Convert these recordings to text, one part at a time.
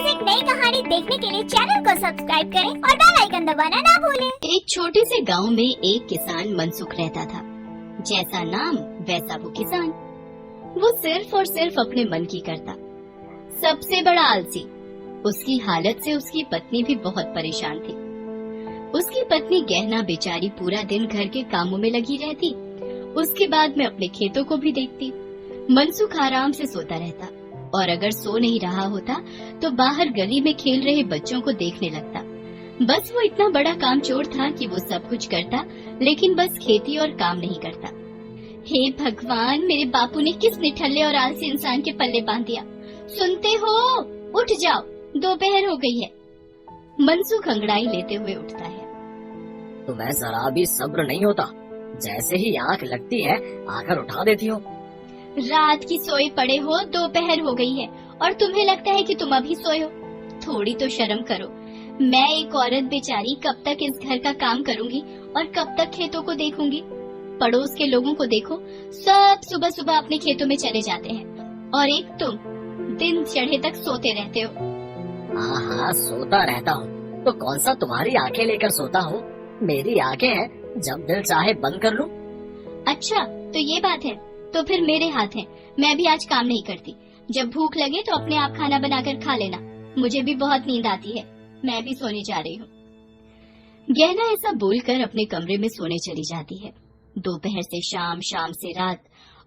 रोज एक नई कहानी देखने के लिए चैनल को सब्सक्राइब करें और बेल आइकन दबाना ना भूलें। एक छोटे से गांव में एक किसान मनसुख रहता था। जैसा नाम वैसा वो किसान। वो सिर्फ और सिर्फ अपने मन की करता, सबसे बड़ा आलसी। उसकी हालत से उसकी पत्नी भी बहुत परेशान थी। उसकी पत्नी गहना बेचारी पूरा दिन घर के कामों में लगी रहती, उसके बाद में अपने खेतों को भी देखती। मनसुख आराम से सोता रहता और अगर सो नहीं रहा होता तो बाहर गली में खेल रहे बच्चों को देखने लगता। बस वो इतना बड़ा काम चोर था कि वो सब कुछ करता, लेकिन बस खेती और काम नहीं करता। हे भगवान, मेरे बापू ने किस निठल्ले और आलसी इंसान के पल्ले बांध दिया। सुनते हो, उठ जाओ, दोपहर हो गई है। मनसुख अंगड़ाई लेते हुए उठता है। तुम्हें जरा भी सब्र नहीं होता, जैसे ही आंख लगती है आकर उठा देती हो। रात की सोए पड़े हो, दोपहर हो गई है और तुम्हें लगता है कि तुम अभी सोए हो। थोड़ी तो शर्म करो। मैं एक औरत बेचारी कब तक इस घर का काम करूंगी और कब तक खेतों को देखूंगी। पड़ोस के लोगों को देखो, सब सुबह सुबह अपने खेतों में चले जाते हैं और एक तुम दिन चढ़े तक सोते रहते हो। हाँ, सोता रहता हूँ तो कौन सा तुम्हारी आंखें लेकर सोता हूँ। मेरी आंखें हैं, जब दिल चाहे बंद कर लूँ। अच्छा, तो ये बात है। तो फिर मेरे हाथ हैं, मैं भी आज काम नहीं करती। जब भूख लगे तो अपने आप खाना बनाकर खा लेना। मुझे भी बहुत नींद आती है, मैं भी सोने जा रही हूँ। गहना ऐसा बोलकर अपने कमरे में सोने चली जाती है। दोपहर से शाम, शाम से रात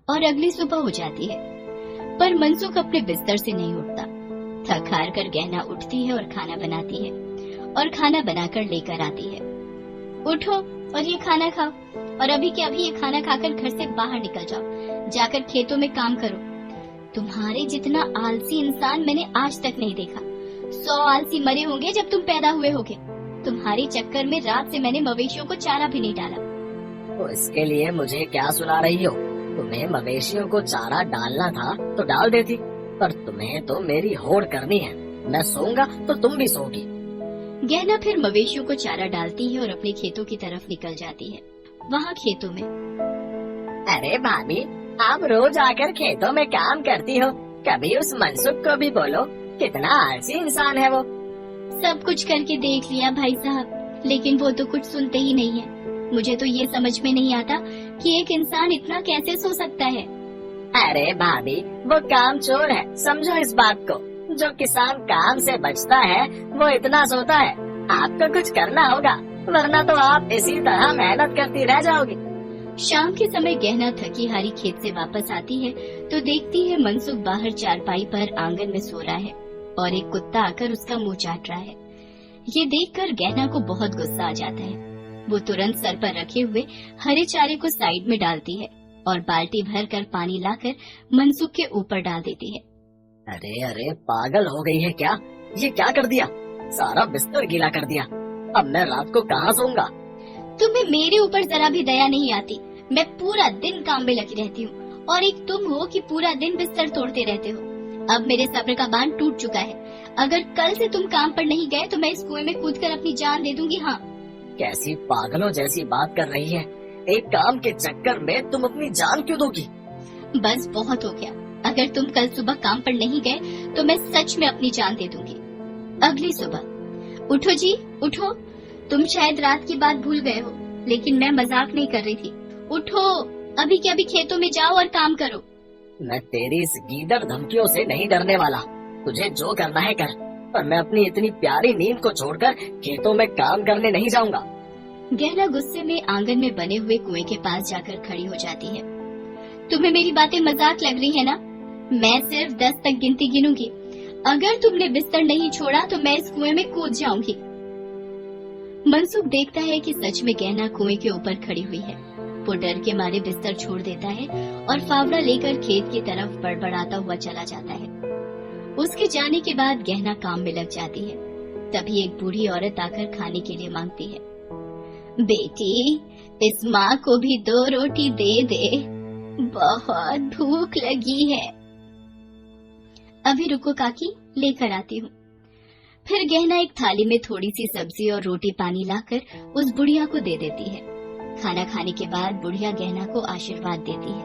और अगली सुबह हो जाती है, पर मनसुख अपने बिस्तर से नहीं उठता। थक हार कर गहना उठती है और खाना बनाती है और खाना बनाकर लेकर आती है। उठो और ये खाना खाओ, और अभी के अभी ये खाना खाकर घर से बाहर निकल जाओ, जाकर खेतों में काम करो। तुम्हारे जितना आलसी इंसान मैंने आज तक नहीं देखा। 100 आलसी मरे होंगे जब तुम पैदा हुए होगे। तुम्हारे चक्कर में रात से मैंने मवेशियों को चारा भी नहीं डाला। तो इसके लिए मुझे क्या सुना रही हो। तुम्हें मवेशियों को चारा डालना था तो डाल देती, पर तुम्हें तो मेरी होड़ करनी है। मैं सोऊंगा तो तुम भी सोओगी। गहना फिर मवेशियों को चारा डालती है और अपने खेतों की तरफ निकल जाती है। वहाँ खेतों में, अरे भाभी, आप रोज आकर खेतों में काम करती हो, कभी उस मनसुख को भी बोलो, कितना आलसी इंसान है वो। सब कुछ करके देख लिया भाई साहब, लेकिन वो तो कुछ सुनते ही नहीं है। मुझे तो ये समझ में नहीं आता कि एक इंसान इतना कैसे सो सकता है। अरे भाभी, वो काम चोर है, समझो इस बात को। जो किसान काम से बचता है वो इतना सोता है। आपको कुछ करना होगा, वरना तो आप इसी तरह मेहनत करती रह जाओगी। शाम के समय गहना थकी हारी खेत से वापस आती है तो देखती है मनसुख बाहर चारपाई पर आंगन में सो रहा है और एक कुत्ता आकर उसका मुंह चाट रहा है। ये देखकर गहना को बहुत गुस्सा आ जाता है। वो तुरंत सर पर रखे हुए हरे चारे को साइड में डालती है और बाल्टी भर कर पानी लाकर मनसुख के ऊपर डाल देती है। अरे पागल हो गई है क्या? ये क्या कर दिया? सारा बिस्तर गीला कर दिया। अब मैं रात को कहाँ सोऊंगा? तुम्हें मेरे ऊपर जरा भी दया नहीं आती। मैं पूरा दिन काम में लगी रहती हूँ और एक तुम हो कि पूरा दिन बिस्तर तोड़ते रहते हो। अब मेरे सब्र का बांध टूट चुका है। अगर कल से तुम काम पर नहीं गए तो मैं इस कुएं में कूदकर अपनी जान दे दूंगी। हाँ, कैसी पागलों जैसी बात कर रही है। एक काम के चक्कर में तुम अपनी जान क्यों दोगी? बस बहुत हो गया। अगर तुम कल सुबह काम पर नहीं गए तो मैं सच में अपनी जान दे दूंगी। अगली सुबह, उठो जी उठो। तुम शायद रात की बात भूल गए हो, लेकिन मैं मजाक नहीं कर रही थी। उठो, अभी के अभी खेतों में जाओ और काम करो। मैं तेरी इस गीदड़ धमकियों से नहीं डरने वाला। तुझे जो करना है कर, पर मैं अपनी इतनी प्यारी नींद को छोड़कर खेतों में काम करने नहीं जाऊंगा। गहना गुस्से में आंगन में बने हुए कुएं के पास जाकर खड़ी हो जाती है। तुम्हें मेरी बातें मजाक लग रही है ना? मैं सिर्फ 10 तक गिनती गिनूंगी। अगर तुमने बिस्तर नहीं छोड़ा तो मैं इस कुएं में कूद जाऊंगी। मनसुख देखता है कि सच में गहना कुएं के ऊपर खड़ी हुई है। वो डर के मारे बिस्तर छोड़ देता है और फावड़ा लेकर खेत की तरफ बड़बड़ाता हुआ चला जाता है। उसके जाने के बाद गहना काम में लग जाती है। तभी एक बूढ़ी औरत आकर खाने के लिए मांगती है। बेटी, इस माँ को भी 2 रोटी दे दे, बहुत भूख लगी है। अभी रुको काकी, लेकर आती हूँ। फिर गहना एक थाली में थोड़ी सी सब्जी और रोटी पानी लाकर उस बुढ़िया को दे देती है। खाना खाने के बाद बुढ़िया गहना को आशीर्वाद देती है।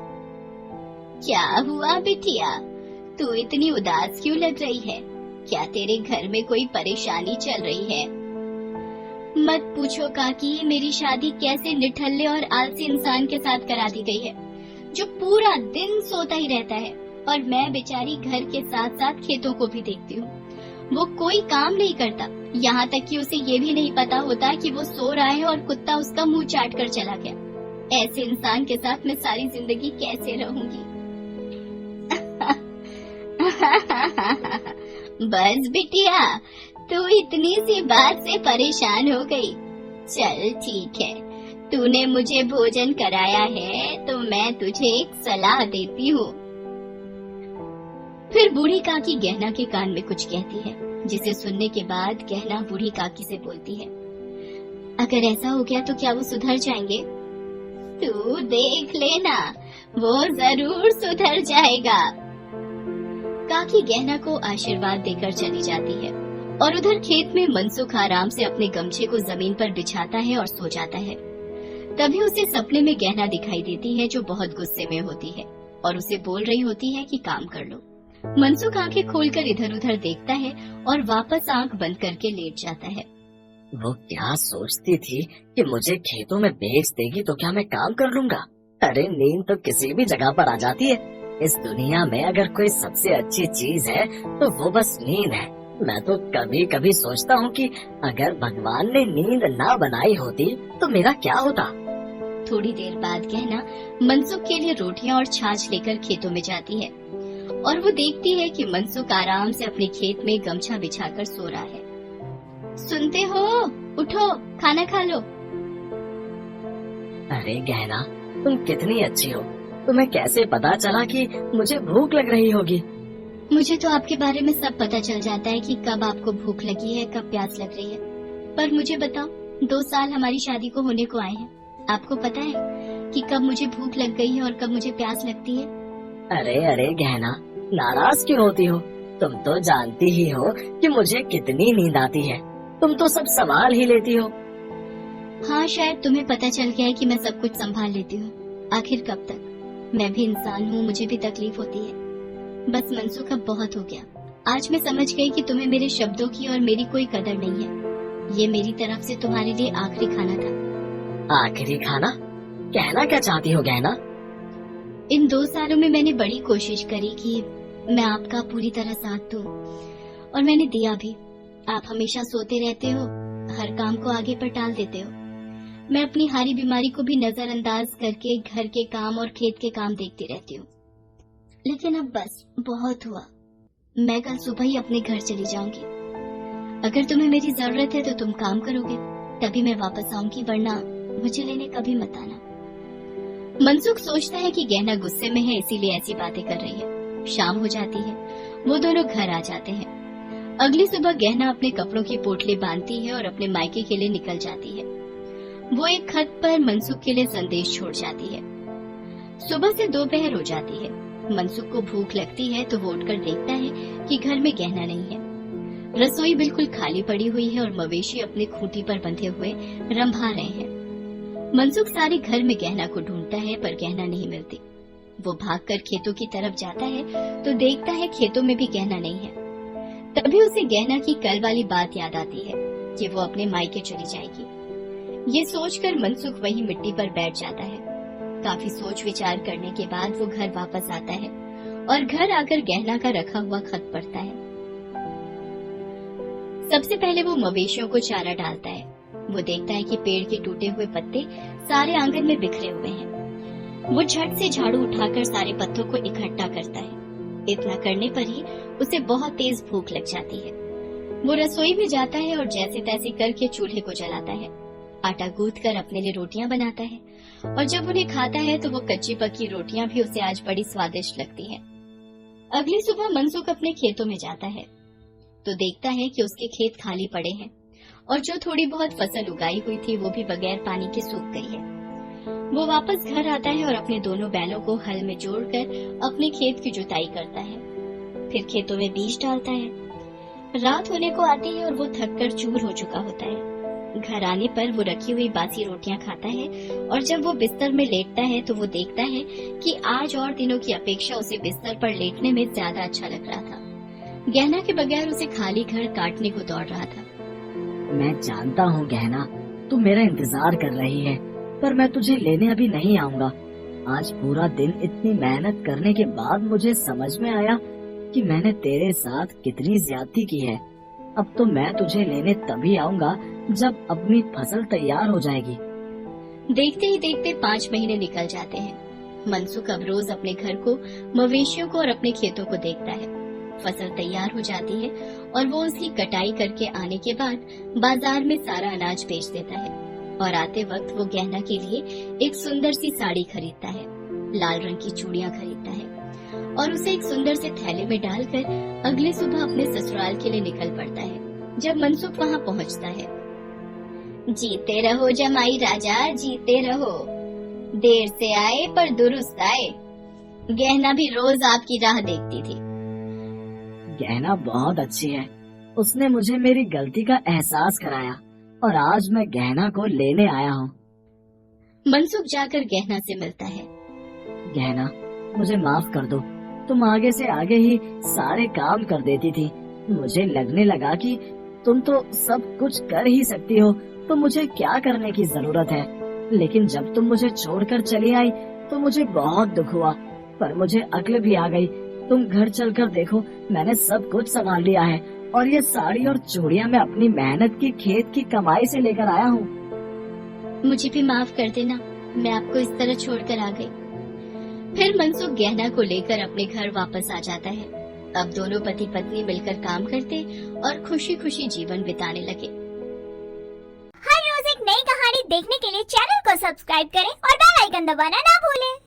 क्या हुआ बिटिया, तू इतनी उदास क्यों लग रही है? क्या तेरे घर में कोई परेशानी चल रही है? मत पूछो काकी, मेरी शादी कैसे निठल्ले और आलसी इंसान के साथ करा दी गई है, जो पूरा दिन सोता ही रहता है, और मैं बेचारी घर के साथ साथ खेतों को भी देखती हूँ। वो कोई काम नहीं करता, यहाँ तक कि उसे ये भी नहीं पता होता कि वो सो रहा है और कुत्ता उसका मुंह चाट कर चला गया। ऐसे इंसान के साथ मैं सारी जिंदगी कैसे रहूंगी? बस बिटिया, तू इतनी सी बात से परेशान हो गई। चल ठीक है, तूने मुझे भोजन कराया है तो मैं तुझे एक सलाह देती हूँ। फिर बूढ़ी काकी गहना के कान में कुछ कहती है, जिसे सुनने के बाद गहना बूढ़ी काकी से बोलती है, अगर ऐसा हो गया तो क्या वो सुधर जाएंगे? तू देख लेना, वो जरूर सुधर जाएगा। काकी गहना को आशीर्वाद देकर चली जाती है और उधर खेत में मनसुख आराम से अपने गमछे को जमीन पर बिछाता है और सो जाता है। तभी उसे सपने में गहना दिखाई देती है, जो बहुत गुस्से में होती है और उसे बोल रही होती है कि काम कर लो। मनसुख आंखें खोलकर इधर उधर देखता है और वापस आंख बंद करके लेट जाता है। वो क्या सोचती थी कि मुझे खेतों में बेच देगी तो क्या मैं काम कर लूंगा? अरे नींद तो किसी भी जगह पर आ जाती है। इस दुनिया में अगर कोई सबसे अच्छी चीज है तो वो बस नींद है। मैं तो कभी कभी सोचता हूँ कि अगर भगवान ने नींद ना बनाई होती तो मेरा क्या होता। थोड़ी देर बाद गहना मनसुख के लिए रोटियां और छाछ लेकर खेतों में जाती है और वो देखती है कि मनसुख आराम से अपने खेत में गमछा बिछाकर सो रहा है। सुनते हो? उठो, खाना खा लो। अरे गहना, तुम कितनी अच्छी हो। तुम्हें कैसे पता चला कि मुझे भूख लग रही होगी? मुझे तो आपके बारे में सब पता चल जाता है कि कब आपको भूख लगी है, कब प्यास लग रही है। पर मुझे बताओ, 2 साल हमारी शादी को होने को आए हैं, आपको पता है कि कब मुझे भूख लग गई है और कब मुझे प्यास लगती है? अरे गहना, नाराज क्यों होती हो? तुम तो जानती ही हो कि मुझे कितनी नींद आती है। तुम तो सब संभाल ही लेती हो। हाँ, शायद तुम्हें पता चल गया है कि मैं सब कुछ संभाल लेती हूँ। आखिर कब तक? मैं भी इंसान हूँ, मुझे भी तकलीफ होती है। बस मनसुख, अब बहुत हो गया। आज मैं समझ गई कि तुम्हें मेरे शब्दों की और मेरी कोई कदर नहीं है। ये मेरी तरफ से तुम्हारे लिए आखिरी खाना था। आखिरी खाना? कहना क्या चाहती हो गहना? इन 2 सालों में मैंने बड़ी कोशिश करी कि मैं आपका पूरी तरह साथ दूं, और मैंने दिया भी। आप हमेशा सोते रहते हो, हर काम को आगे पर टाल देते हो। मैं अपनी हारी बीमारी को भी नजरअंदाज करके घर के काम और खेत के काम देखती रहती हूँ। लेकिन अब बस बहुत हुआ। मैं कल सुबह ही अपने घर चली जाऊंगी। अगर तुम्हें मेरी जरूरत है तो तुम काम करोगे, तभी मैं वापस आऊंगी, वरना मुझे लेने कभी मत आना। मनसुख सोचता है कि गहना गुस्से में है, इसीलिए ऐसी बातें कर रही है। शाम हो जाती है, वो दोनों घर आ जाते हैं। अगली सुबह गहना अपने कपड़ों की पोटली बांधती है और अपने मायके के लिए निकल जाती है। वो एक खत पर मनसुख के लिए संदेश छोड़ जाती है। सुबह से दोपहर हो जाती है। मनसुख को भूख लगती है तो वो उठकर देखता है कि घर में गहना नहीं है। रसोई बिल्कुल खाली पड़ी हुई है और मवेशी अपने खूंटी पर बंधे हुए रंभा रहे हैं। मनसुख सारे घर में गहना को ढूंढता है, पर गहना नहीं मिलती। वो भागकर खेतों की तरफ जाता है तो देखता है खेतों में भी गहना नहीं है। तभी उसे गहना की कल वाली बात याद आती है कि वो अपने मायके चली जाएगी। ये सोचकर मनसुख वहीं मिट्टी पर बैठ जाता है। काफी सोच विचार करने के बाद वो घर वापस आता है और घर आकर गहना का रखा हुआ खत पढ़ता है। सबसे पहले वो मवेशियों को चारा डालता है। वो देखता है कि पेड़ के टूटे हुए पत्ते सारे आंगन में बिखरे हुए हैं। वो झट से झाड़ू उठाकर सारे पत्तों को इकट्ठा करता है। इतना करने पर ही उसे बहुत तेज भूख लग जाती है। वो रसोई में जाता है और जैसे तैसे करके चूल्हे को जलाता है। आटा गूंथ कर अपने लिए रोटियां बनाता है और जब उन्हें खाता है तो वो कच्ची पक्की रोटियां भी उसे आज बड़ी स्वादिष्ट लगती हैं। अगली सुबह मनसुख अपने खेतों में जाता है तो देखता है कि उसके खेत खाली पड़े हैं और जो थोड़ी बहुत फसल उगाई हुई थी वो भी बगैर पानी के सूख गई है। वो वापस घर आता है और अपने दोनों बैलों को हल में जोड़कर अपने खेत की जुताई करता है। फिर खेतों में बीज डालता है। रात होने को आती है और वो थककर चूर हो चुका होता है। घर आने पर वो रखी हुई बासी रोटियां खाता है और जब वो बिस्तर में लेटता है तो वो देखता है कि आज और दिनों की अपेक्षा उसे बिस्तर पर लेटने में ज्यादा अच्छा लग रहा था। गहना के बगैर उसे खाली घर काटने को दौड़ रहा था। मैं जानता हूँ गहना, तू मेरा इंतजार कर रही है, पर मैं तुझे लेने अभी नहीं आऊंगा। आज पूरा दिन इतनी मेहनत करने के बाद मुझे समझ में आया कि मैंने तेरे साथ कितनी ज्यादती की है। अब तो मैं तुझे लेने तभी आऊंगा जब अपनी फसल तैयार हो जाएगी। देखते ही देखते 5 महीने निकल जाते हैं। मनसुख अब रोज अपने घर को, मवेशियों को और अपने खेतों को देखता है। फसल तैयार हो जाती है और वो उसकी कटाई करके आने के बाद बाजार में सारा अनाज बेच देता है और आते वक्त वो गहना के लिए एक सुंदर सी साड़ी खरीदता है, लाल रंग की चूड़ियां खरीदता है और उसे एक सुंदर से थैले में डालकर अगले सुबह अपने ससुराल के लिए निकल पड़ता है। जब मनसुख वहाँ पहुँचता है, जीते रहो जमाई राजा, जीते रहो, देर से आए पर दुरुस्त आए। गहना भी रोज आपकी राह देखती थी। गहना बहुत अच्छी है, उसने मुझे मेरी गलती का एहसास कराया और आज मैं गहना को लेने आया हूँ। मनसुख जाकर गहना से मिलता है। गहना, मुझे माफ कर दो, तुम आगे से आगे ही सारे काम कर देती थी। मुझे लगने लगा कि तुम तो सब कुछ कर ही सकती हो, तो मुझे क्या करने की जरूरत है। लेकिन जब तुम मुझे छोड़कर चली आई तो मुझे बहुत दुख हुआ, पर मुझे अक्ल भी आ गई। तुम घर चलकर देखो, मैंने सब कुछ संभाल लिया है और ये साड़ी और चूड़ियां मैं अपनी मेहनत की खेत की कमाई से लेकर आया हूँ। मुझे भी माफ कर देना, मैं आपको इस तरह छोड़कर आ गई। फिर मनसुख गहना को लेकर अपने घर वापस आ जाता है। अब दोनों पति पत्नी मिलकर काम करते और खुशी खुशी जीवन बिताने लगे। हर रोज एक नई कहानी देखने के लिए चैनल को सब्सक्राइब करें और बेल आइकन दबाना ना भूलें।